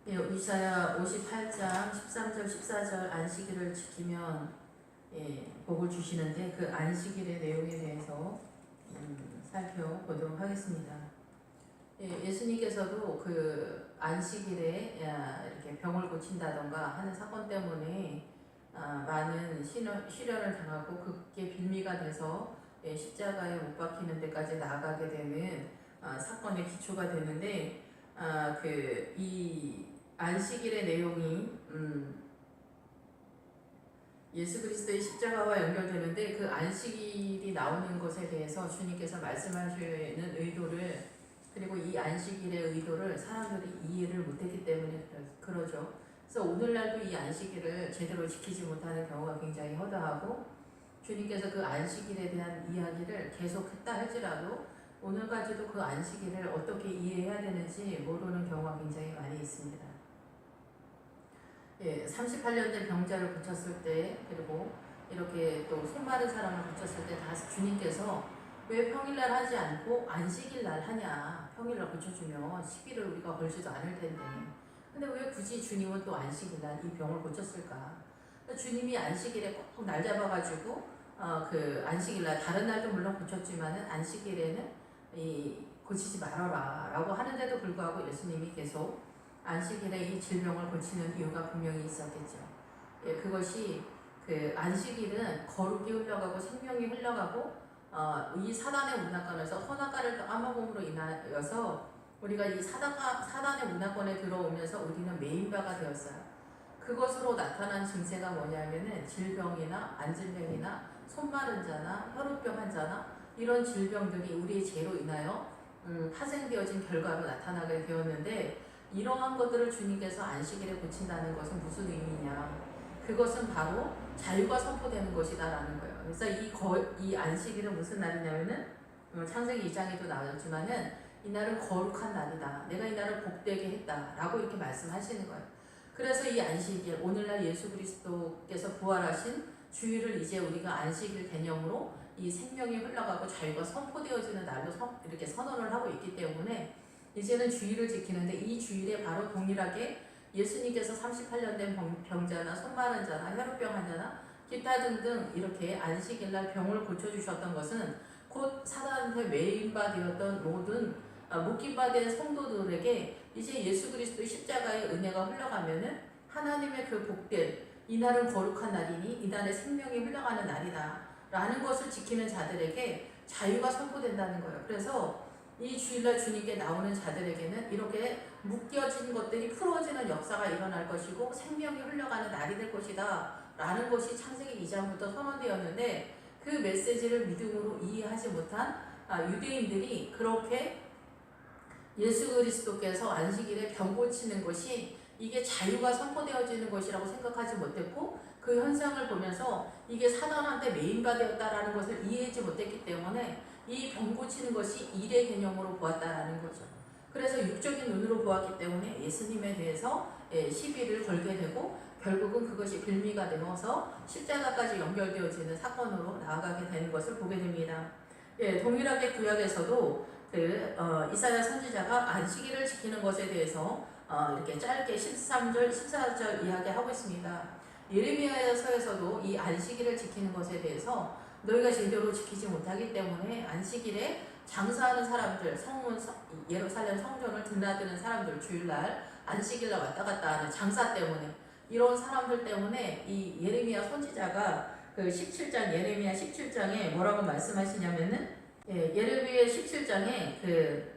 예, 이사야 58장 13절 14절 안식일을 지키면 복을 주시는데 그 안식일의 내용에 대해서 살펴보도록 하겠습니다. 예수님께서도 그 안식일에 이렇게 병을 고친다던가 하는 사건 때문에 많은 시련을 당하고 그게 빌미가 돼서 십자가에 못 박히는 데까지 나아가게 되는 사건의 기초가 되는데 이 안식일의 내용이 예수 그리스도의 십자가와 연결되는데 그 안식일이 나오는 것에 대해서 주님께서 말씀하시는 의도를 그리고 이 안식일의 의도를 사람들이 이해를 못했기 때문에 그러죠. 그래서 오늘날도 이 안식일을 제대로 지키지 못하는 경우가 굉장히 허다하고 주님께서 그 안식일에 대한 이야기를 계속했다 할지라도 오늘까지도 그 안식일을 어떻게 이해해야 되는지 모르는 경우가 굉장히 많이 있습니다. 38년 된 병자를 고쳤을 때 그리고 이렇게 또 손 마른 사람을 고쳤을 때 다 주님께서 왜 평일날 하지 않고 안식일날 하냐, 평일날 고쳐주면 시비를 우리가 걸지도 않을 텐데 근데 왜 굳이 주님은 또 안식일날 이 병을 고쳤을까? 주님이 안식일에 꼭 날 잡아가지고 그 안식일날 다른 날도 물론 고쳤지만은 안식일에는 고치지 말아라 라고 하는데도 불구하고 예수님이 계속 안식일에 이 질병을 고치는 이유가 분명히 있었겠죠. 그것이 그 안식일은 거룩이 흘러가고 생명이 흘러가고 이 사단의 문화권에서 선악과를 까먹음으로 인하여서 우리가 이 사단의 문화권에 들어오면서 우리는 메인바가 되었어요. 그것으로 나타난 증세가 뭐냐면은 질병이나 안질병이나 손마른 자나 혈우병 환자나 이런 질병들이 우리의 죄로 인하여 파생되어진 결과로 나타나게 되었는데 이러한 것들을 주님께서 안식일에 고친다는 것은 무슨 의미냐? 그것은 바로 자유가 선포되는 것이다 라는 거예요. 그래서 이 안식일은 무슨 날이냐면은 창세기 2장에도 나왔지만은 이날은 거룩한 날이다. 내가 이 날을 복되게 했다 라고 이렇게 말씀하시는 거예요. 그래서 이 안식일, 오늘날 예수 그리스도께서 부활하신 주일을 이제 우리가 안식일 개념으로 이 생명이 흘러가고 자유가 선포되어지는 날로 이렇게 선언을 하고 있기 때문에 이제는 주일을 지키는데 이 주일에 바로 동일하게 예수님께서 38년 된 병자나 손 마른 자나 혈우병 환자나 기타 등등 이렇게 안식일날 병을 고쳐주셨던 것은 곧 사단한테 매인바 되었던 모든 묶임바된 성도들에게 이제 예수 그리스도의 십자가의 은혜가 흘러가면은 하나님의 그 복된 이날은 거룩한 날이니 이날의 생명이 흘러가는 날이다 라는 것을 지키는 자들에게 자유가 선포된다는 거예요. 그래서 이 주일날 주님께 나오는 자들에게는 이렇게 묶여진 것들이 풀어지는 역사가 일어날 것이고 생명이 흘러가는 날이 될 것이다 라는 것이 창세기 2장부터 선언되었는데 그 메시지를 믿음으로 이해하지 못한 유대인들이 그렇게 예수 그리스도께서 안식일에 병 고치는 것이 이게 자유가 선포되어지는 것이라고 생각하지 못했고 그 현상을 보면서 이게 사단한테 메인바 되었다라는 것을 이해하지 못했기 때문에 이 병 고치는 것이 일의 개념으로 보았다라는 거죠. 그래서 육적인 눈으로 보았기 때문에 예수님에 대해서 시비를 걸게 되고 결국은 그것이 빌미가 되어서 십자가까지 연결되어지는 사건으로 나아가게 되는 것을 보게 됩니다. 동일하게 구약에서도 이사야 선지자가 안식일을 지키는 것에 대해서 이렇게 짧게 13절, 14절 이야기하고 있습니다. 예레미야서에서도 이 안식일을 지키는 것에 대해서 너희가 제대로 지키지 못하기 때문에 안식일에 장사하는 사람들, 예루살렘 성전을 드나드는 사람들, 주일날 안식일날 왔다 갔다 하는 장사 때문에 이런 사람들 때문에 이 예레미야 선지자가 그 17장 예레미야 17장에 뭐라고 말씀하시냐면은 예레미야 17장에 그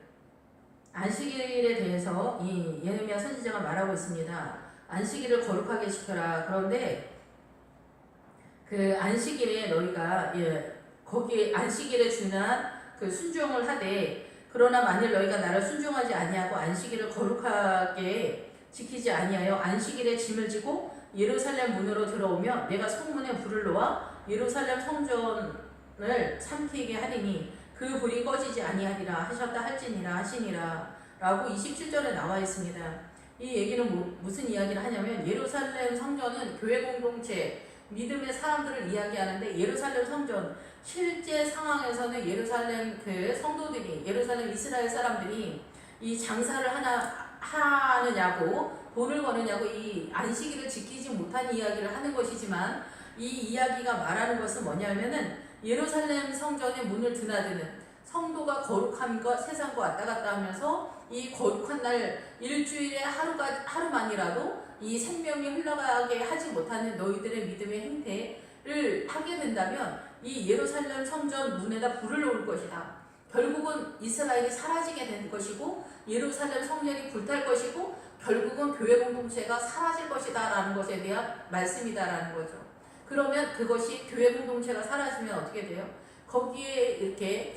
안식일에 대해서 이 예레미야 선지자가 말하고 있습니다. 안식일을 거룩하게 지켜라. 그런데 그 안식일에 너희가 거기에 안식일에 준한 그 순종을 하되 그러나 만일 너희가 나를 순종하지 아니하고 안식일을 거룩하게 지키지 아니하여 안식일에 짐을 지고 예루살렘 문으로 들어오며 내가 성문에 불을 놓아 예루살렘 성전을 삼키게 하리니 그 불이 꺼지지 아니하리라 하셨다 할지니라 하시니라 라고 27절에 나와 있습니다. 이 얘기는 무슨 이야기를 하냐면 예루살렘 성전은 교회 공동체 믿음의 사람들을 이야기하는데 예루살렘 성전 실제 상황에서는 예루살렘 그 성도들이 예루살렘 이스라엘 사람들이 이 장사를 하느냐고, 돈을 버느냐고 이 안식일을 지키지 못한 이야기를 하는 것이지만, 이 이야기가 말하는 것은 뭐냐면은 예루살렘 성전의 문을 드나드는 성도가 거룩함과 세상과 왔다 갔다 하면서 이 거룩한 날 일주일에 하루만이라도 이 생명이 흘러가게 하지 못하는 너희들의 믿음의 행태를 하게 된다면 이 예루살렘 성전 문에다 불을 놓을 것이다. 결국은 이스라엘이 사라지게 된 것이고 예루살렘 성전이 불탈 것이고 결국은 교회 공동체가 사라질 것이다 라는 것에 대한 말씀이다 라는 거죠. 그러면 그것이 교회 공동체가 사라지면 어떻게 돼요? 거기에 이렇게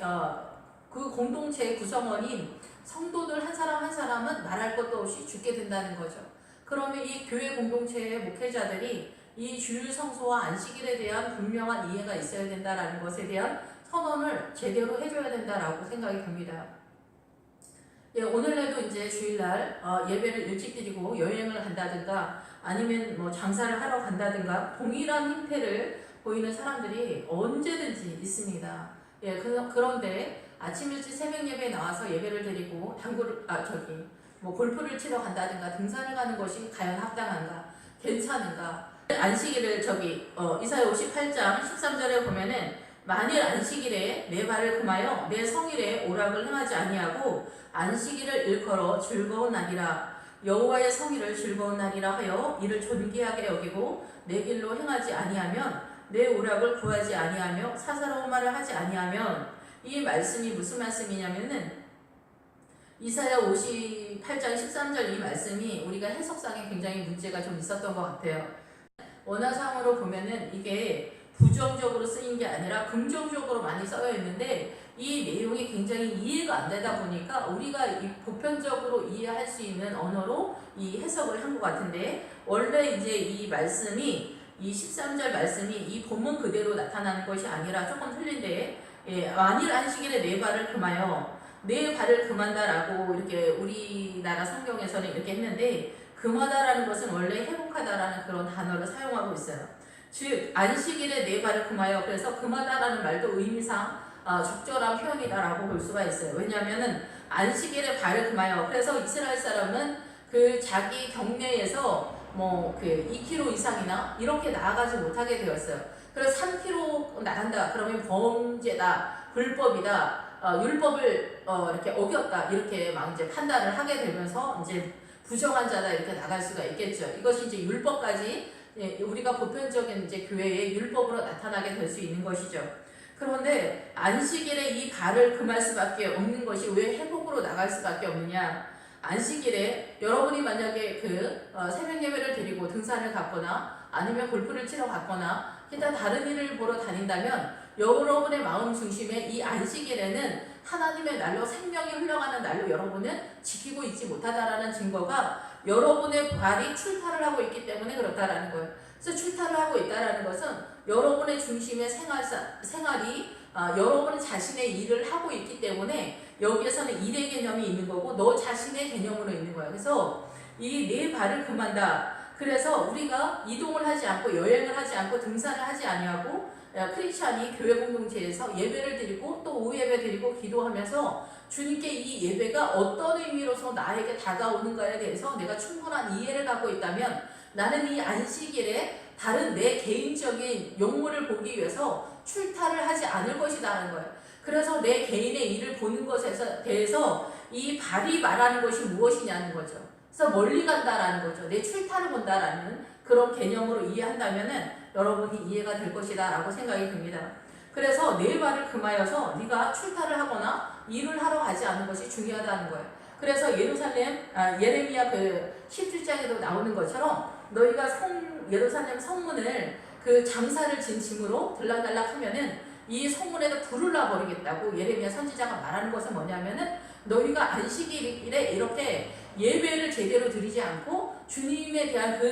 그 공동체의 구성원인 성도들 한 사람 한 사람은 말할 것도 없이 죽게 된다는 거죠. 그러면 이 교회 공동체의 목회자들이 이 주일 성소와 안식일에 대한 분명한 이해가 있어야 된다라는 것에 대한 선언을 제대로 해줘야 된다라고 생각이 듭니다. 예, 오늘날도 이제 주일날 예배를 일찍 드리고 여행을 간다든가 아니면 뭐 장사를 하러 간다든가 동일한 행태를 보이는 사람들이 언제든지 있습니다. 예, 그런데 아침 일찍 새벽 예배에 나와서 예배를 드리고 뭐 골프를 치러 간다든가 등산을 가는 것이 과연 합당한가? 괜찮은가? 안식일을 이사야 58장 13절에 보면은 만일 안식일에 내 발을 금하여 내 성일에 오락을 행하지 아니하고 안식일을 일컬어 즐거운 날이라 여호와의 성일을 즐거운 날이라 하여 이를 존귀하게 여기고 내 길로 행하지 아니하면 내 오락을 구하지 아니하며 사사로운 말을 하지 아니하면 이 말씀이 무슨 말씀이냐면은 이사야 58장 13절 이 말씀이 우리가 해석상에 굉장히 문제가 좀 있었던 것 같아요. 원어상으로 보면은 이게 부정적으로 쓰인 게 아니라 긍정적으로 많이 써여 있는데 이 내용이 굉장히 이해가 안 되다 보니까 우리가 이 보편적으로 이해할 수 있는 언어로 이 해석을 한 것 같은데 원래 이제 이 말씀이 이 13절 말씀이 이 본문 그대로 나타나는 것이 아니라 조금 틀린데 만일 안식일에 내 발을 금하여 내 발을 금한다라고 이렇게 우리나라 성경에서는 이렇게 했는데 금하다라는 것은 원래 회복하다라는 그런 단어를 사용하고 있어요. 즉 안식일에 내 발을 금하여 그래서 금하다라는 말도 의미상 적절한 표현이다라고 볼 수가 있어요. 왜냐하면은 안식일에 발을 금하여 그래서 이스라엘 사람은 그 자기 경내에서 뭐 그 2km 이상이나 이렇게 나아가지 못하게 되었어요. 그래서 3km 나간다 그러면 범죄다, 불법이다, 율법을 이렇게 어겼다 이렇게 막 이제 판단을 하게 되면서 이제 부정한 자다 이렇게 나갈 수가 있겠죠. 이것이 이제 율법까지 우리가 보편적인 이제 교회의 율법으로 나타나게 될 수 있는 것이죠. 그런데 안식일에 이 발을 금할 수밖에 없는 것이 왜 회복으로 나갈 수밖에 없느냐? 안식일에 여러분이 만약에 새벽 예배를 드리고 등산을 갔거나 아니면 골프를 치러 갔거나 기타 다른 일을 보러 다닌다면 여러분의 마음 중심에 이 안식일에는 하나님의 날로 생명이 흘러가는 날로 여러분은 지키고 있지 못하다라는 증거가 여러분의 발이 출타를 하고 있기 때문에 그렇다라는 거예요. 그래서 출타를 하고 있다라는 것은 여러분의 중심의 생활이 여러분 자신의 일을 하고 있기 때문에 여기에서는 일의 개념이 있는 거고 너 자신의 개념으로 있는 거예요. 그래서 이 내 발을 금한다. 그래서 우리가 이동을 하지 않고 여행을 하지 않고 등산을 하지 아니하고 크리스찬이 교회 공동체에서 예배를 드리고 또 오후 예배 드리고 기도하면서 주님께 이 예배가 어떤 의미로서 나에게 다가오는가에 대해서 내가 충분한 이해를 갖고 있다면 나는 이 안식일에 다른 내 개인적인 용무를 보기 위해서 출타를 하지 않을 것이라는 거예요. 그래서 내 개인의 일을 보는 것에 대해서 이 발이 말하는 것이 무엇이냐는 거죠. 그래서 멀리 간다라는 거죠. 내 출타를 본다라는 그런 개념으로 이해한다면은 여러분이 이해가 될 것이다 라고 생각이 듭니다. 그래서 내 발을 금하여서 네가 출타를 하거나 일을 하러 가지 않는 것이 중요하다는 거예요. 그래서 예레미야 17장에도 나오는 것처럼 너희가 예루살렘 성문을 장사를 진 짐으로 들락달락 하면은 이 성문에도 불을 놔버리겠다고 예레미야 선지자가 말하는 것은 뭐냐면은 너희가 안식일에 이렇게 예배를 제대로 드리지 않고 주님에 대한 그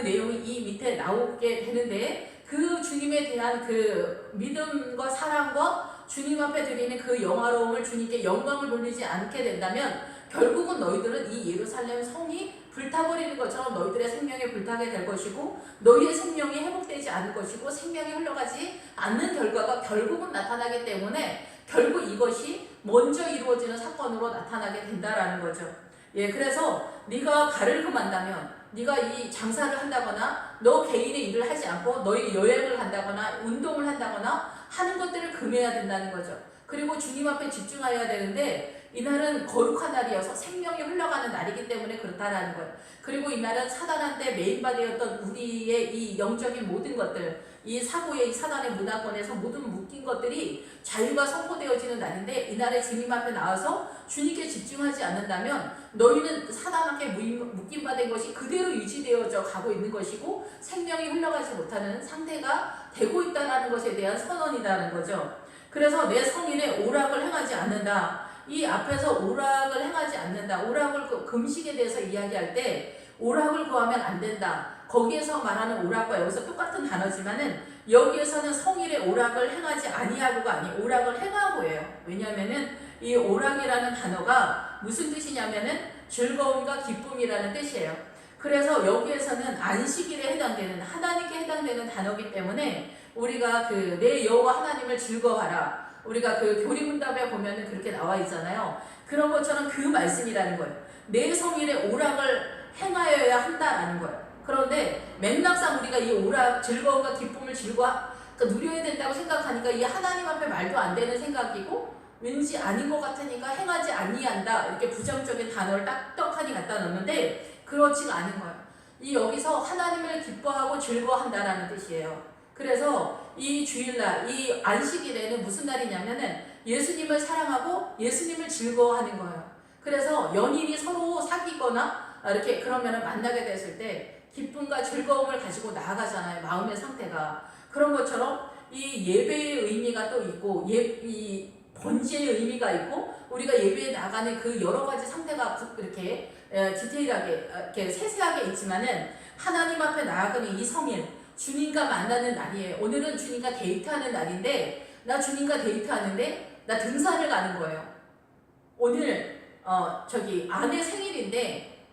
내용이 이 밑에 나오게 되는데 그 주님에 대한 그 믿음과 사랑과 주님 앞에 드리는 그 영화로움을 주님께 영광을 돌리지 않게 된다면 결국은 너희들은 이 예루살렘 성이 불타버리는 것처럼 너희들의 생명이 불타게 될 것이고 너희의 생명이 회복되지 않을 것이고 생명이 흘러가지 않는 결과가 결국은 나타나기 때문에 결국 이것이 먼저 이루어지는 사건으로 나타나게 된다라는 거죠. 예, 그래서 네가 발을 금한다면, 네가 이 장사를 한다거나 너 개인의 일을 하지 않고 너희 여행을 간다거나 운동을 한다거나 하는 것들을 금해야 된다는 거죠. 그리고 주님 앞에 집중해야 되는데 이날은 거룩한 날이어서 생명이 흘러가는 날이기 때문에 그렇다라는 거예요. 그리고 이날은 사단한테 메인바디였던 우리의 이 영적인 모든 것들, 이 사고의 이 사단의 문화권에서 모든 묶인 것들이 자유가 선포되어지는 날인데, 이날에 주님 앞에 나와서 주님께 집중하지 않는다면 너희는 사단에게 묶임바 된 것이 그대로 유지되어져 가고 있는 것이고 생명이 흘러가지 못하는 상태가 되고 있다는 것에 대한 선언이라는 거죠. 그래서 내 성인의 오락을 행하지 않는다. 이 앞에서 오락을 행하지 않는다. 오락을 금식에 대해서 이야기할 때 오락을 구하면 안 된다. 거기에서 말하는 오락과 여기서 똑같은 단어지만은 여기에서는 성일의 오락을 행하지 아니하고가 아니 오락을 행하고예요. 왜냐하면은 이 오락이라는 단어가 무슨 뜻이냐면은 즐거움과 기쁨이라는 뜻이에요. 그래서 여기에서는 안식일에 해당되는 하나님께 해당되는 단어이기 때문에 우리가 그 내 여호와 하나님을 즐거워하라. 우리가 그 교리문답에 보면은 그렇게 나와 있잖아요. 그런 것처럼 그 말씀이라는 거예요. 내 성일의 오락을 행하여야 한다라는 거예요. 그런데 맥락상 우리가 이 오락, 즐거움과 기쁨을 그러니까 누려야 된다고 생각하니까 이 하나님 앞에 말도 안 되는 생각이고 왠지 아닌 것 같으니까 행하지 아니한다. 이렇게 부정적인 단어를 딱딱하니 갖다 넣는데 그렇지가 않은 거예요. 이 여기서 하나님을 기뻐하고 즐거워한다라는 뜻이에요. 그래서 이 주일날, 이 안식일에는 무슨 날이냐면은 예수님을 사랑하고 예수님을 즐거워하는 거예요. 그래서 연인이 서로 사귀거나 이렇게 그러면은 만나게 됐을 때 기쁨과 즐거움을 가지고 나아가잖아요. 마음의 상태가. 그런 것처럼 이 예배의 의미가 또 있고 이 번제의 의미가 있고 우리가 예배에 나가는 그 여러 가지 상태가 이렇게 디테일하게 이렇게 세세하게 있지만은 하나님 앞에 나아가는 이 성일 주님과 만나는 날이에요. 오늘은 주님과 데이트하는 날인데 나 주님과 데이트하는데 나 등산을 가는 거예요. 오늘 아내 생일인데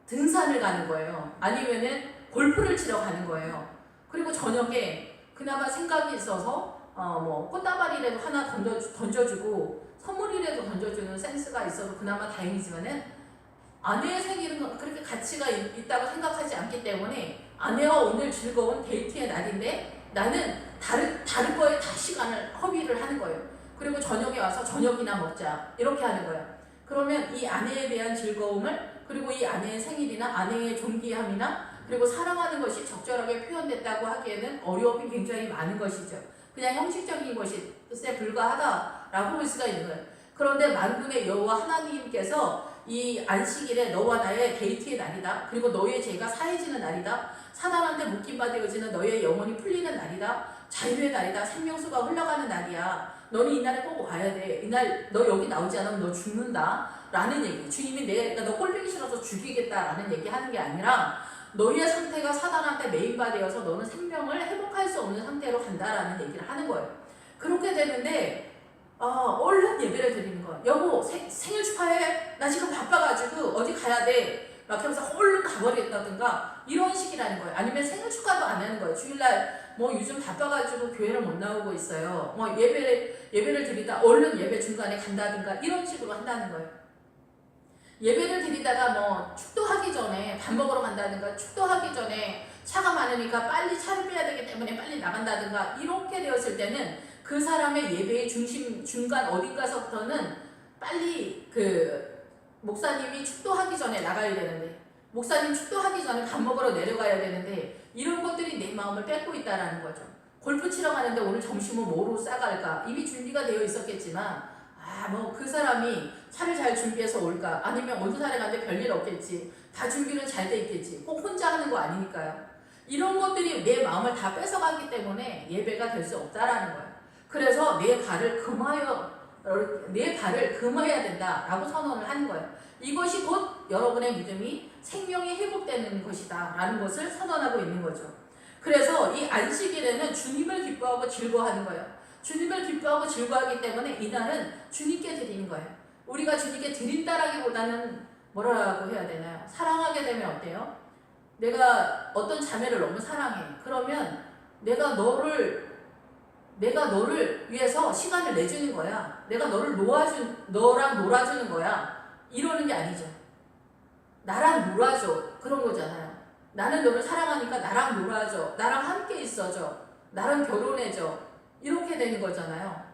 등산을 가는 거예요. 아니면은 골프를 치러 가는 거예요. 그리고 저녁에 그나마 생각이 있어서 뭐 꽃다발이라도 하나 던져주고 선물이라도 던져주는 센스가 있어서 그나마 다행이지만은 아내의 생일은 그렇게 가치가 있다고 생각하지 않기 때문에 아내와 오늘 즐거운 데이트의 날인데 나는 다른 거에 다 시간을 허비를 하는 거예요. 그리고 저녁에 와서 저녁이나 먹자 이렇게 하는 거예요. 그러면 이 아내에 대한 즐거움을 그리고 이 아내의 생일이나 아내의 존귀함이나 그리고 사랑하는 것이 적절하게 표현됐다고 하기에는 어려움이 굉장히 많은 것이죠. 그냥 형식적인 것에 불과하다라고 볼 수가 있는 거예요. 그런데 만군의 여호와 하나님께서 이 안식일에 너와 나의 데이트의 날이다. 그리고 너의 죄가 사해지는 날이다. 사단한테 묶임바 되어지는 너의 영혼이 풀리는 날이다. 자유의 날이다. 생명수가 흘러가는 날이야. 너는 이날에 꼭 와야 돼. 이날 너 여기 나오지 않으면 너 죽는다. 라는 얘기. 주님이 내가 너 꼴보기 싫어서 죽이겠다. 라는 얘기 하는 게 아니라 너의 상태가 사단한테 메인바 되어서 너는 생명을 회복할 수 없는 상태로 간다라는 얘기를 하는 거예요. 그렇게 되는데 얼른 예배를 드리는 거야. 여보 생일 축하해. 나 지금 바빠가지고 어디 가야 돼. 막 하면서 얼른 가버리겠다든가 이런 식이라는 거예요. 아니면 생일 축하도 안 하는 거예요. 주일날 뭐 요즘 바빠가지고 교회를 못 나오고 있어요. 뭐 예배를 드리다 얼른 예배 중간에 간다든가 이런 식으로 한다는 거예요. 예배를 드리다가 뭐 축도하기 전에 밥 먹으러 간다든가 축도하기 전에 차가 많으니까 빨리 차를 빼야 되기 때문에 빨리 나간다든가 이렇게 되었을 때는 그 사람의 예배의 중간 어딘가서부터는 빨리 목사님이 축도하기 전에 나가야 되는데 목사님 축도하기 전에 밥 먹으러 내려가야 되는데 이런 것들이 내 마음을 뺏고 있다라는 거죠. 골프 치러 가는데 오늘 점심은 뭐로 싸갈까? 이미 준비가 되어 있었겠지만 뭐 그 사람이 차를 잘 준비해서 올까? 아니면 어느 사람에 갔는데 별일 없겠지. 다 준비는 잘 돼 있겠지. 꼭 혼자 하는 거 아니니까요. 이런 것들이 내 마음을 다 뺏어가기 때문에 예배가 될 수 없다라는 거예요. 그래서 내 발을 금해야 된다라고 선언을 하는 거예요. 이것이 곧 여러분의 믿음이 생명이 회복되는 것이다 라는 것을 선언하고 있는 거죠. 그래서 이 안식일에는 주님을 기뻐하고 즐거워하는 거예요. 주님을 기뻐하고 즐거워하기 때문에 이날은 주님께 드리는 거예요. 우리가 주님께 드린다라기보다는 뭐라고 해야 되나요? 사랑하게 되면 어때요? 내가 어떤 자매를 너무 사랑해. 그러면 내가 너를 위해서 시간을 내주는 거야. 내가 너랑 놀아주는 거야. 이러는 게 아니죠. 나랑 놀아줘. 그런 거잖아요. 나는 너를 사랑하니까 나랑 놀아줘. 나랑 함께 있어줘. 나랑 결혼해줘. 이렇게 되는 거잖아요.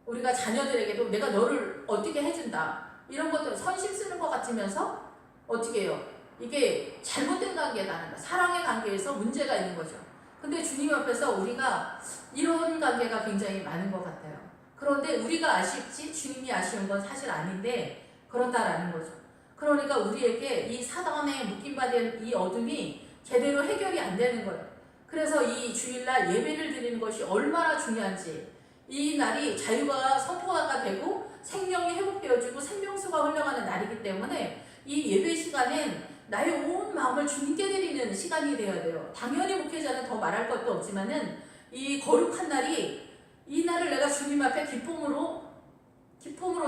우리가 자녀들에게도 내가 너를 어떻게 해준다. 이런 것들 선심 쓰는 것 같으면서 어떻게 해요? 이게 잘못된 관계라는 거야. 사랑의 관계에서 문제가 있는 거죠. 근데 주님 앞에서 우리가 이런 관계가 굉장히 많은 것 같아요. 그런데 우리가 아쉽지 주님이 아쉬운 건 사실 아닌데 그렇다라는 거죠. 그러니까 우리에게 이 사단에 묶임받은 이 어둠이 제대로 해결이 안 되는 거예요. 그래서 이 주일날 예배를 드리는 것이 얼마나 중요한지, 이 날이 자유가 선포가 되고 생명이 회복되어지고 생명수가 흘러가는 날이기 때문에 이 예배 시간은 나의 온 마음을 주님께 드리는 시간이 되어야 돼요. 당연히 목회자는 더 말할 것도 없지만은 이 거룩한 날이, 이 날을 내가 주님 앞에 기쁨으로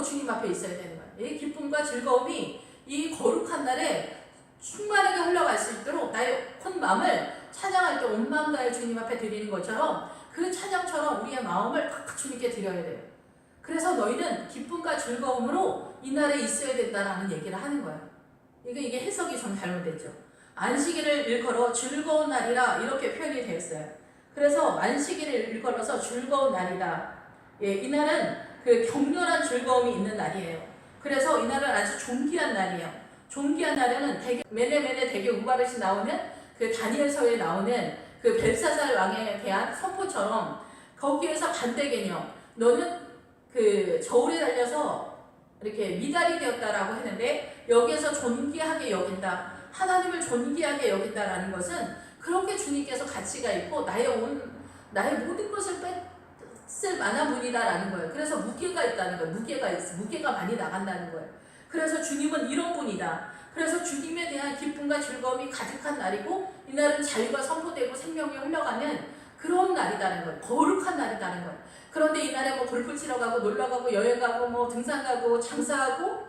주님 앞에 있어야 되는 거예요. 이 기쁨과 즐거움이 이 거룩한 날에 충만하게 흘러갈 수 있도록 나의 온 마음을 찬양할 때 온 마음 다해 주님 앞에 드리는 것처럼 그 찬양처럼 우리의 마음을 다 주님께 드려야 돼요. 그래서 너희는 기쁨과 즐거움으로 이 날에 있어야 된다라는 얘기를 하는 거예요. 이게 해석이 좀 잘못됐죠. 안식일을 일컬어 즐거운 날이라 이렇게 표현이 되었어요. 그래서 안식일을 일컬어서 즐거운 날이다. 예, 이 날은 그 격렬한 즐거움이 있는 날이에요. 그래서 이 날은 아주 존귀한 날이에요. 존귀한 날에는 메네메네 대교 우바르시 나오는 그 다니엘서에 나오는 그 벨사살 왕에 대한 선포처럼 거기에서 반대 개념, 너는 그 저울에 달려서 이렇게 미달이 되었다라고 했는데 여기에서 존귀하게 여긴다, 하나님을 존귀하게 여긴다라는 것은 그렇게 주님께서 가치가 있고 나의 모든 것을 뺏을 만한 분이다라는 거예요. 그래서 무게가 있다는 거예요. 무게가 많이 나간다는 거예요. 그래서 주님은 이런 분이다. 그래서 주님에 대한 기쁨과 즐거움이 가득한 날이고 이 날은 자유가 선포되고 생명이 흘러가는 그런 날이라는 거예요. 거룩한 날이라는 거예요. 그런데 이 날에 뭐 골프 치러 가고 놀러 가고 여행 가고 뭐 등산 가고 장사하고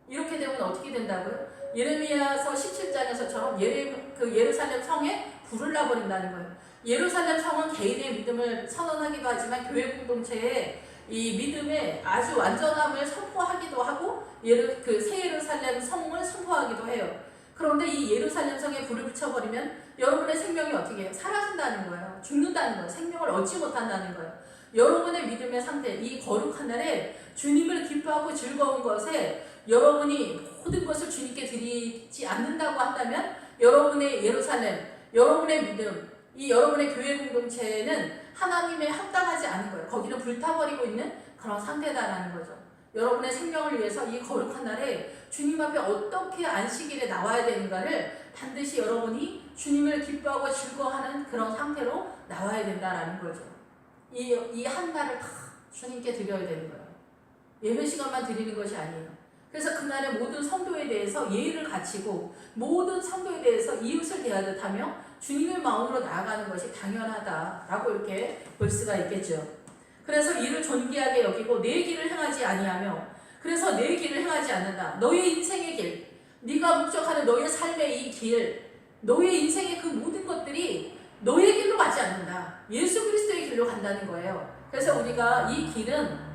이렇게 되면 어떻게 된다고요? 예레미야서 17장에서처럼 예루살렘 성에 불을 놔버린다는 거예요. 예루살렘 성은 개인의 믿음을 선언하기도 하지만 교회 공동체에 이 믿음의 아주 완전함을 선포하기도 하고 새 예루살렘 성을 선포하기도 해요. 그런데 이 예루살렘 성에 불을 붙여버리면 여러분의 생명이 어떻게 해요? 사라진다는 거예요. 죽는다는 거예요. 생명을 얻지 못한다는 거예요. 여러분의 믿음의 상태, 이 거룩한 날에 주님을 기뻐하고 즐거운 것에 여러분이 모든 것을 주님께 드리지 않는다고 한다면 여러분의 예루살렘, 여러분의 믿음, 이 여러분의 교회 공동체는 하나님에 합당하지 않은 거예요. 거기는 불타버리고 있는 그런 상태다라는 거죠. 여러분의 생명을 위해서 이 거룩한 날에 주님 앞에 어떻게 안식일에 나와야 되는가를 반드시 여러분이 주님을 기뻐하고 즐거워하는 그런 상태로 나와야 된다라는 거죠. 이 한 날을 다 주님께 드려야 되는 거예요. 예배 시간만 드리는 것이 아니에요. 그래서 그날의 모든 성도에 대해서 예의를 갖추고 모든 성도에 대해서 이웃을 대하듯 하며 주님의 마음으로 나아가는 것이 당연하다라고 이렇게 볼 수가 있겠죠. 그래서 이를 존귀하게 여기고 내 길을 행하지 아니하며, 그래서 내 길을 행하지 않는다. 너의 인생의 길, 네가 목적하는 너의 삶의 이 길, 너의 인생의 그 모든 것들이 너의 길로 가지 않는다. 예수 그리스도의 길로 간다는 거예요. 그래서 우리가 이 길은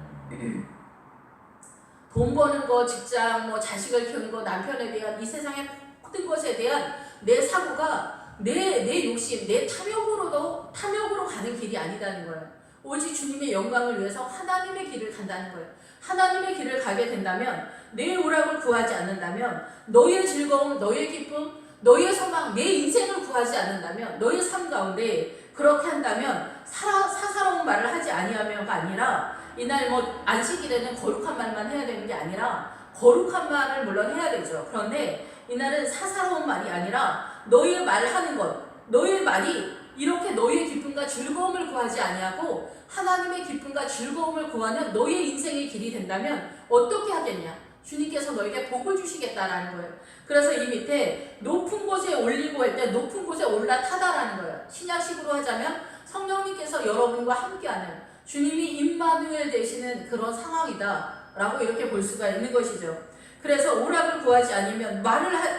돈 버는 거, 직장, 뭐 자식을 키우는 거, 남편에 대한 이 세상의 모든 것에 대한 내 사고가 내 욕심, 내 탐욕으로 가는 길이 아니다는 거예요. 오직 주님의 영광을 위해서 하나님의 길을 간다는 거예요. 하나님의 길을 가게 된다면, 내 오락을 구하지 않는다면, 너의 즐거움, 너의 기쁨, 너의 소망, 내 인생을 구하지 않는다면, 너의 삶 가운데 그렇게 한다면 사사로운 말을 하지 아니하며가 아니라, 이날 뭐 안식일에는 거룩한 말만 해야 되는 게 아니라 거룩한 말을 물론 해야 되죠. 그런데 이날은 사사로운 말이 아니라 너의 말하는 것, 너의 말이 이렇게 너의 기쁨과 즐거움을 구하지 아니하고 하나님의 기쁨과 즐거움을 구하는 너의 인생의 길이 된다면 어떻게 하겠냐? 주님께서 너에게 복을 주시겠다라는 거예요. 그래서 이 밑에 높은 곳에 올리고 할 때 높은 곳에 올라타다라는 거예요. 신약식으로 하자면 성령님께서 여러분과 함께하는, 주님이 임마누엘 되시는 그런 상황이다 라고 이렇게 볼 수가 있는 것이죠. 그래서 오락을 구하지 않으면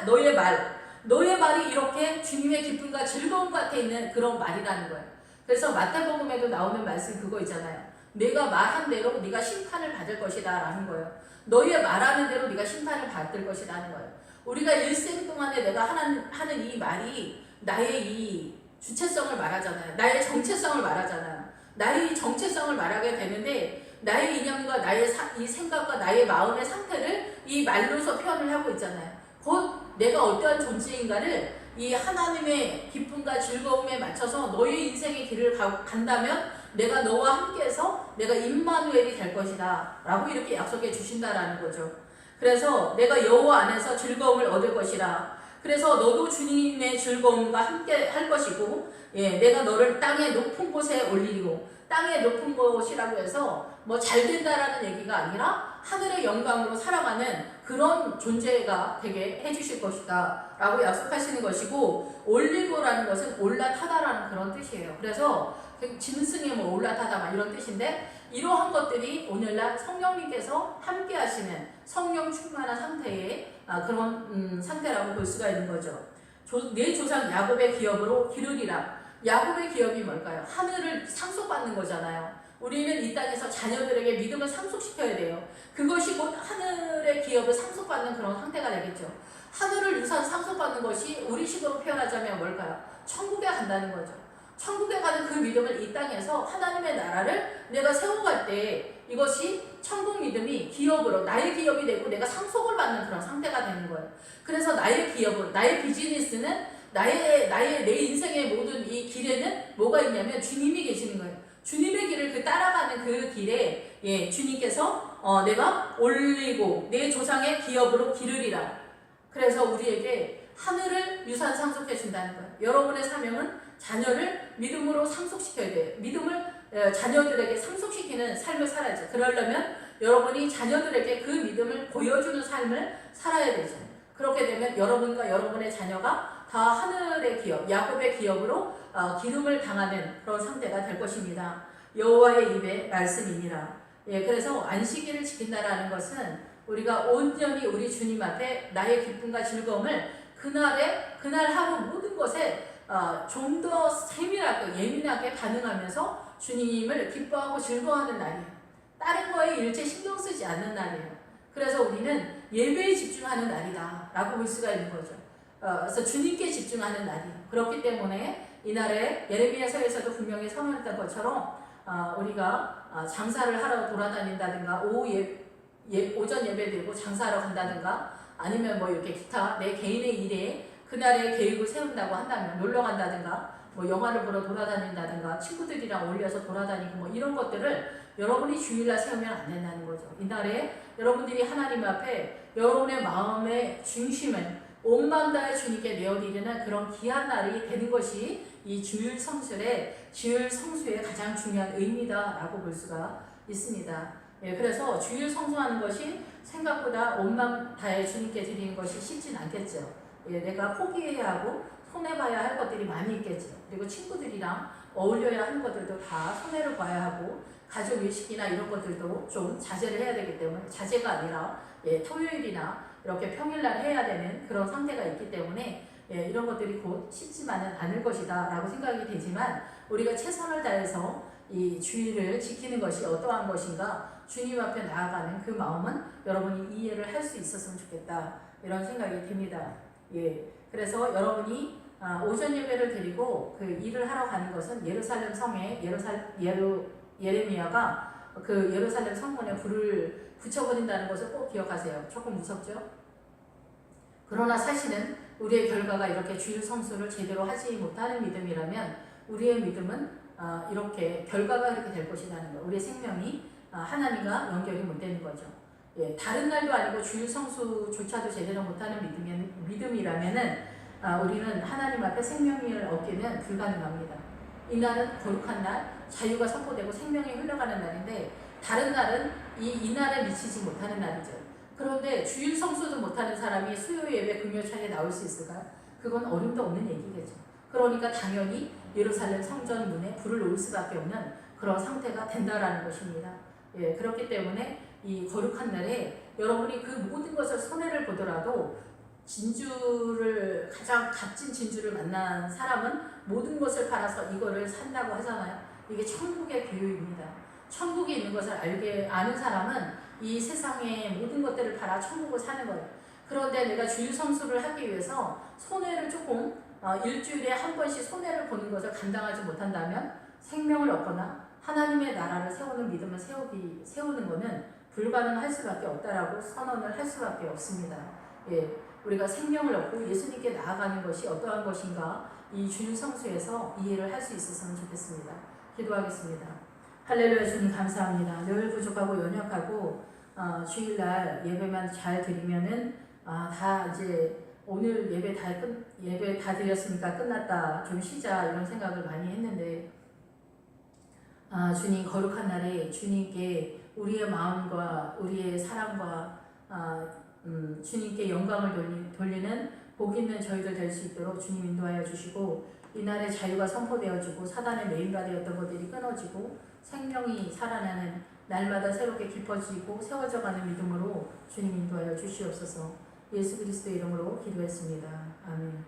너의 말이 이렇게 주님의 기쁨과 즐거움 곁에 있는 그런 말이라는 거예요. 그래서 마태복음에도 나오는 말씀 그거 있잖아요. 내가 말한 대로 네가 심판을 받을 것이다 라는 거예요. 너의 말하는 대로 네가 심판을 받을 것이라는 거예요. 우리가 일생 동안에 내가 하는 이 말이 나의 이 주체성을 말하잖아요. 나의 정체성을 말하잖아요. 나의 정체성을 말하게 되는데 나의 이념과 나의 이 생각과 나의 마음의 상태를 이 말로서 표현을 하고 있잖아요. 곧 내가 어떠한 존재인가를 이 하나님의 기쁨과 즐거움에 맞춰서 너의 인생의 길을 간다면 내가 너와 함께해서 내가 임마누엘이 될 것이다 라고 이렇게 약속해 주신다라는 거죠. 그래서 내가 여호와 안에서 즐거움을 얻을 것이라. 그래서 너도 주님의 즐거움과 함께 할 것이고, 내가 너를 땅의 높은 곳에 올리고, 땅의 높은 곳이라고 해서 뭐 잘 된다라는 얘기가 아니라 하늘의 영광으로 살아가는 그런 존재가 되게 해주실 것이다 라고 약속하시는 것이고, 올리고라는 것은 올라타다라는 그런 뜻이에요. 그래서 짐승이 뭐 올라타다 막 이런 뜻인데, 이러한 것들이 오늘날 성령님께서 함께 하시는 성령 충만한 상태의 그런 상태라고 볼 수가 있는 거죠. 내 조상 야곱의 기업으로 기르리라. 야곱의 기업이 뭘까요? 하늘을 상속받는 거잖아요. 우리는 이 땅에서 자녀들에게 믿음을 상속시켜야 돼요. 그것이 곧 하늘의 기업을 상속받는 그런 상태가 되겠죠. 하늘을 유산 상속받는 것이 우리식으로 표현하자면 뭘까요? 천국에 간다는 거죠. 천국에 가는 그 믿음을 이 땅에서 하나님의 나라를 내가 세워갈 때 이것이 천국 믿음이 기업으로 나의 기업이 되고 내가 상속을 받는 그런 상태가 되는 거예요. 그래서 나의 기업은, 나의 비즈니스는 내 인생의 모든 이 길에는 뭐가 있냐면 주님이 계시는 거예요. 주님의 길을 따라가는 그 길에 주님께서 내가 올리고 내 조상의 기업으로 기르리라. 그래서 우리에게 하늘을 유산 상속해 준다는 거예요. 여러분의 사명은 자녀를 믿음으로 상속시켜야 돼요. 믿음을 자녀들에게 상속시키는 삶을 살아야죠. 그러려면 여러분이 자녀들에게 그 믿음을 보여주는 삶을 살아야 되죠. 그렇게 되면 여러분과 여러분의 자녀가 다 하늘의 기업, 야곱의 기업으로 기름을 당하는 그런 상태가 될 것입니다. 여호와의 입의 말씀이니라. 그래서 안식일을 지킨다라는 것은 우리가 온전히 우리 주님 앞에 나의 기쁨과 즐거움을 그날 하루 모든 것에 좀 더 세밀하고 예민하게 반응하면서 주님을 기뻐하고 즐거워하는 날이에요. 다른 거에 일체 신경 쓰지 않는 날이에요. 그래서 우리는 예배에 집중하는 날이다 라고 볼 수가 있는 거죠. 그래서 주님께 집중하는 날이에요. 그렇기 때문에 이날에 예레미야서에서도 분명히 선언했던 것처럼 우리가 장사를 하러 돌아다닌다든가 오전 예배 드리고 장사하러 간다든가 아니면 뭐 이렇게 기타 내 개인의 일에 그날의 계획을 세운다고 한다면 놀러 간다든가 뭐 영화를 보러 돌아다닌다든가 친구들이랑 어울려서 돌아다니고 뭐 이런 것들을 여러분이 주일날 세우면 안 된다는 거죠. 이날에 여러분들이 하나님 앞에 여러분의 마음의 중심을 온 마음 다해 주님께 내어드리는 그런 귀한 날이 되는 것이 이 주일 성수의 가장 중요한 의미다라고 볼 수가 있습니다. 그래서 주일 성수하는 것이 생각보다 온 마음 다해 주님께 드리는 것이 쉽진 않겠죠. 내가 포기해야 하고 손해봐야 할 것들이 많이 있겠죠. 그리고 친구들이랑 어울려야 하는 것들도 다 손해를 봐야 하고 가족 의식이나 이런 것들도 좀 자제를 해야 되기 때문에 자제가 아니라 토요일이나 이렇게 평일날 해야 되는 그런 상태가 있기 때문에 이런 것들이 곧 쉽지만은 않을 것이다 라고 생각이 되지만 우리가 최선을 다해서 이 주일을 지키는 것이 어떠한 것인가 주님 앞에 나아가는 그 마음은 여러분이 이해를 할 수 있었으면 좋겠다 이런 생각이 듭니다. 그래서 여러분이 오전 예배를 드리고 그 일을 하러 가는 것은 예루살렘 성에 예레미야가 그 예루살렘 성문에 불을 붙여버린다는 것을 꼭 기억하세요. 조금 무섭죠? 그러나 사실은 우리의 결과가 이렇게 주일 성수를 제대로 하지 못하는 믿음이라면 우리의 믿음은 이렇게 결과가 그렇게 될 것이라는 거. 우리의 생명이 하나님과 연결이 못 되는 거죠. 다른 날도 아니고 주일 성수조차도 제대로 못하는 믿음이라면은 우리는 하나님 앞에 생명을 얻기는 불가능합니다. 이 날은 거룩한 날, 자유가 선포되고 생명이 흘러가는 날인데 다른 날은 이 날에 미치지 못하는 날이죠. 그런데 주일 성수도 못하는 사람이 수요 예배 금요차에 나올 수 있을까요? 그건 어림도 없는 얘기겠죠. 그러니까 당연히 예루살렘 성전 문에 불을 놓을 수밖에 없는 그런 상태가 된다라는 것입니다. 그렇기 때문에 이 거룩한 날에 여러분이 그 모든 것을 손해를 보더라도 가장 값진 진주를 만난 사람은 모든 것을 팔아서 이거를 산다고 하잖아요. 이게 천국의 교육입니다. 천국에 있는 것을 아는 사람은 이 세상의 모든 것들을 팔아 천국을 사는 거예요. 그런데 내가 주일 성수를 하기 위해서 손해를 조금 일주일에 한 번씩 손해를 보는 것을 감당하지 못한다면 생명을 얻거나 하나님의 나라를 세우는 믿음을 세우는 것은 불가능할 수밖에 없다라고 선언을 할 수밖에 없습니다. 예, 우리가 생명을 얻고 예수님께 나아가는 것이 어떠한 것인가 이 주일 성수에서 이해를 할 수 있었으면 좋겠습니다. 기도하겠습니다. 할렐루야. 주님 감사합니다. 늘 부족하고 연약하고 주일날 예배만 잘 드리면은 다 이제 오늘 예배 다 드렸으니까 끝났다, 좀 쉬자, 이런 생각을 많이 했는데 주님 거룩한 날에 주님께 우리의 마음과 우리의 사랑과 주님께 영광을 돌리는 복 있는 저희들 될 수 있도록 주님 인도하여 주시고, 이날의 자유가 선포되어지고 사단의 매인가 되었던 것들이 끊어지고 생명이 살아나는 날마다 새롭게 깊어지고 세워져가는 믿음으로 주님 인도하여 주시옵소서. 예수 그리스도의 이름으로 기도했습니다. 아멘.